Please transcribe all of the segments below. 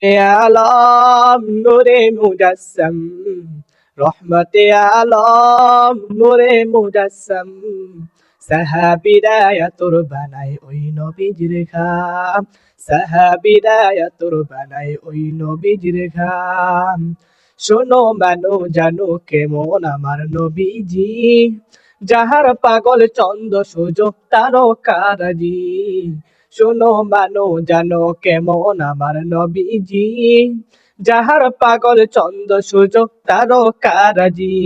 এ আলম নূরে মুজাসসাম, রহমতে আলম নূরে মুজাসসাম, সাহাবীরা তোর বানায় ওই নবীজির খাম, সাহাবীরা তোর বানায় ওই নবীজির খাম। শোনো মানো জানো কেমন আমার নবীজি, যাহার পাগল চন্দ্র সূর্য তারকারাজি। শোনো মানো জানো কেমন আমার নবীজি, যাহার পাগল চন্দ্র সূর্য তারকারাজি।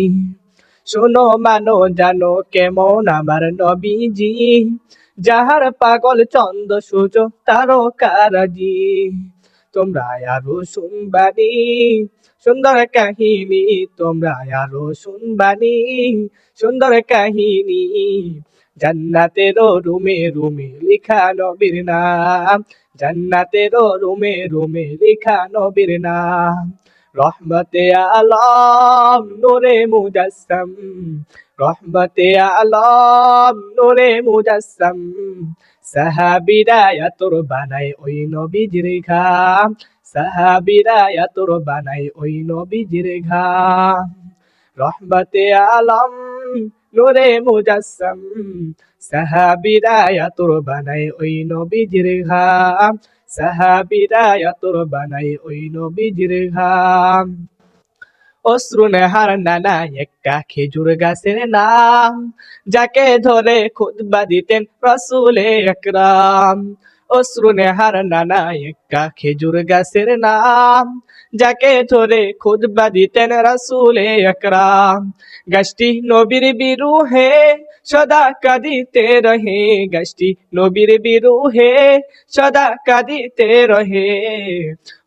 শোনো মানো জানো কেমন আমার নবীজি, যাহার পাগল চন্দ্র সূর্য তারকারাজি। তোমরা আরো শুনবানি সুন্দর কাহিনী, তোমরা আরো শুনবানি সুন্দর কাহিনী। জান্নাতেরও রুমে রুমে লিখা নবীর নাম, জান্নাতেরও রুমে রুমে লিখা নবীর নাম। রহমতে আলম নূরে মুজাসসাম, রহমতে আলম নূরে মুজাসসাম, সাহাবীরা তোর বানায় ওই নবীজির খাম, সাহাবীরা তোর বানায় ওই নবীজির খাম। রহমতে আলম নূরে মুজাসসাম, সাহাবীরা তোর বানায় ওই নবীজির খাম, সাহাবীরা তোর বানায় ওই নবীজির খাম। অশ্রু নেহার নানা একটা খেজুর গাছের নাম, যাকে ধরে খুতবা দিতেন রাসূলে আকরাম। অশ্রু নেহার নানা একটা খেজুর গাছের নাম, যাকে ধরে খুতবা দিতেন রাসূলে আকরাম। গাছটি নবীর বিরুহে সদা কাঁদিতে রহে, গাছটি নবীর বিরুহে সদা কাঁদিতে রহে।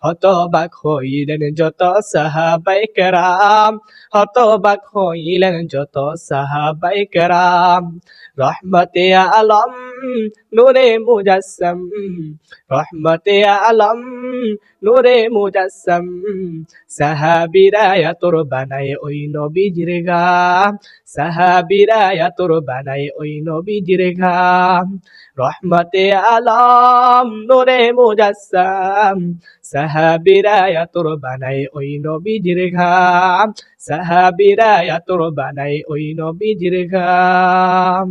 হতবাক হইলেন যত সাহাবায়ে কেরাম, হতবাক হইলেন যত সাহাবায়ে কেরাম। রহমতে আলম নূরে মুজাসসাম, রহমতে আলম নূরে মুজাসসাম, সাহাবীরা তোর বানায় ওই নবীজির খাম, সাহাবীরা তোর বানায় ওই নবীজির খাম। রহমতে আলম নূরে মুজাসসাম, সাহাবীরা তোর বানায় ওই নবীজির খাম, সাহাবীরা তোর বানায় ওই নবীজির খাম।